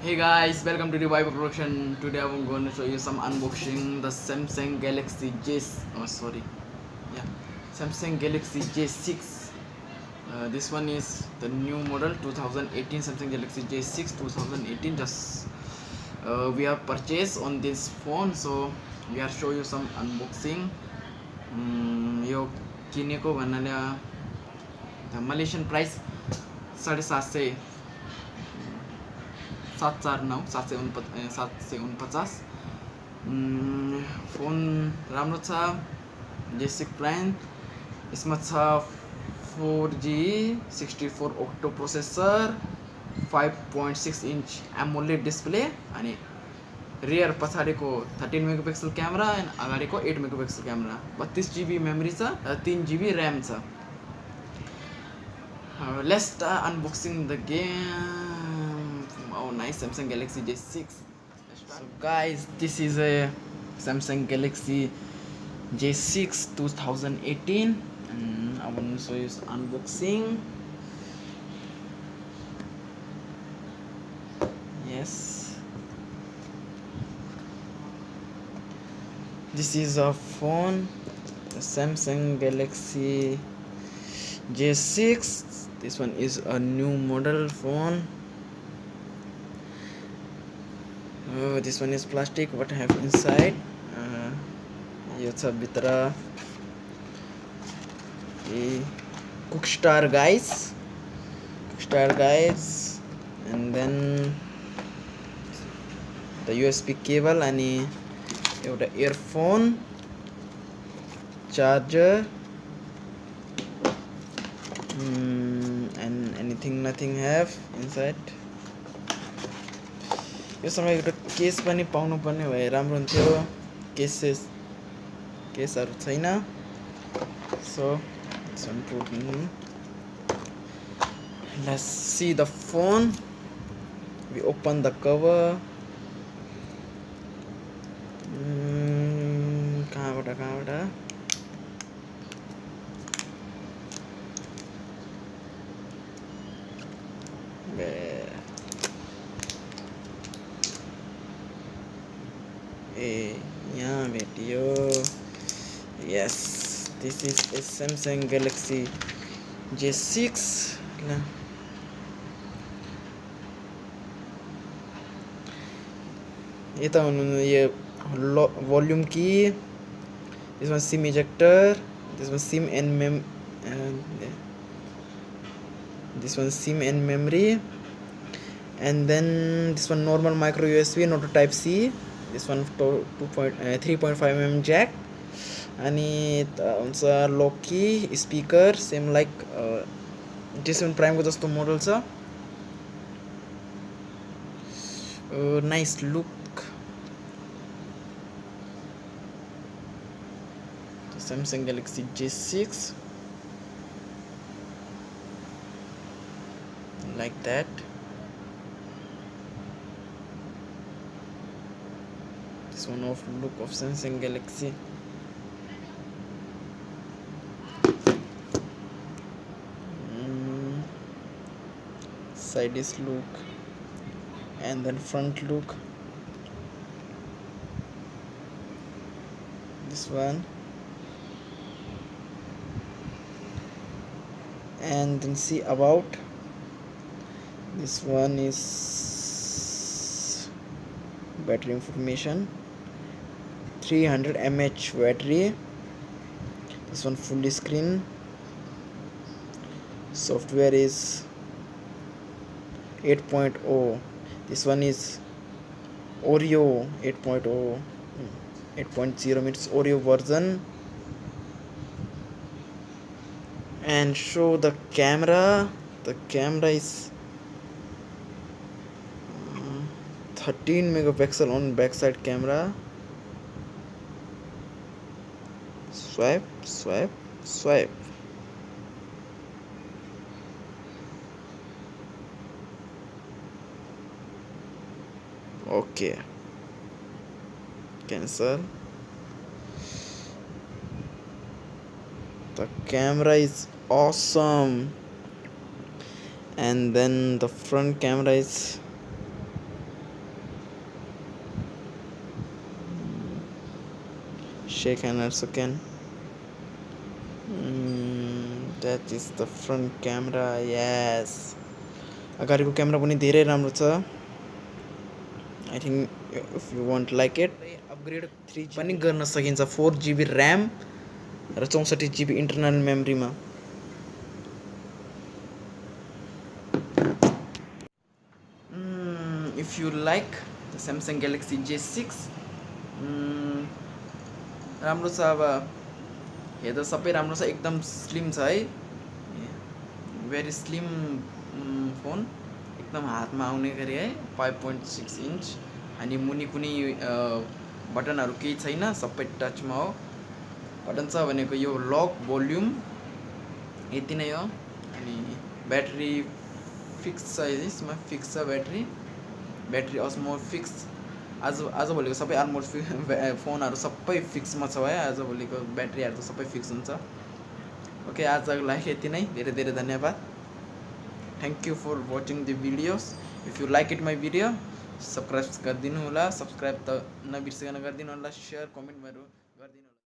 Hey guys, welcome to the Vibe Production. Today I'm going to show you some unboxing the Samsung Galaxy Samsung Galaxy J6. This one is the new model 2018 Samsung Galaxy J6 2018. Just we have purchased on this phone, so we are show you some unboxing. यो किनेको भन्नाले Malaysian price 750 749 phone राम्रो छ J6 Prime यसमा छ 4G 64 Octo processor 5.6 inch AMOLED display अनि rear पछाडिको 13 megapixel camera अनि अगाडिको 8 मेगापिक्सल क्यामेरा 32GB मेमोरी छ र 3GB RAM छ. Let's start unboxing the game. Oh, nice Samsung Galaxy J6. So guys, this is a Samsung Galaxy J6 2018 and I want to show you unboxing. Yes, this is a phone, the Samsung Galaxy J6. This one is a new model phone. Oh, this one is plastic. What I have inside? यो छ भित्र Cook-Star guys, and then the USB cable अनि एउटा earphone, charger, and nothing have inside. यो समय एउटा case पनि पाउनु पर्ने भए राम्रो हुन्थ्यो. केसहरु छैन. So this one put in. Let's see the phone. We open the cover. कहाँबाट यहाँ भेटियो. Yes, this is a Samsung Galaxy J6. ये तो ये volume key. This one SIM ejector. This one SIM and this one SIM and memory. And then this one normal micro USB, not a Type C. This one 3.5mm jack. अनि हुन्छ lock key, speaker, same like J7 Prime को जस्तो model छ. Nice look. The Samsung Galaxy J6 like that. This one of look of Samsung Galaxy. Side is look and then front look. This one and then see about. This one is battery information, 300 mAh battery. This one full screen. Software is 8.0. This one is Oreo 8.0 means Oreo version. And show the camera. The camera is 13 megapixel on backside camera. Swipe. Okay, cancel. The camera is awesome, and then the front camera is shake hand also can. That is the front camera. Yes, अगाडिको camera पनि धेरै राम्रो छ. I think if you want like it, upgrade 3GB पनि गर्न सकिन्छ. 4GB RAM र 64GB internal memory मा. If you like the Samsung Galaxy J6, राम्रो छ. अब हेर्दा सबै राम्रो छ. एकदम स्लिम छ है. भेरी स्लिम फोन. एकदम हातमा आउने गरी है. 5.6 इन्च अनि मुनि कुनै बटनहरु केही छैन. सबै टचमा हो. बटन छ भनेको यो लक, भोल्युम यति नै हो. अनि ब्याट्री फिक्स छ. यसमा फिक्स छ ब्याट्री अस्मो फिक्स. आज भोलिको सबै अलमोस्ट फोनहरु सबै फिक्समा छ है. आज भोलिको ब्याट्रीहरु त सबै फिक्स हुन्छ. ओके, आजको लागि यति नै. धेरै धेरै धन्यवाद. Thank you for watching the videos. If you like it my video, subscribe गरिदिनु होला. सब्स्क्राइब त नबिर्सिकन गरिदिनु होला. शेयर कमेन्ट गर्दिनु.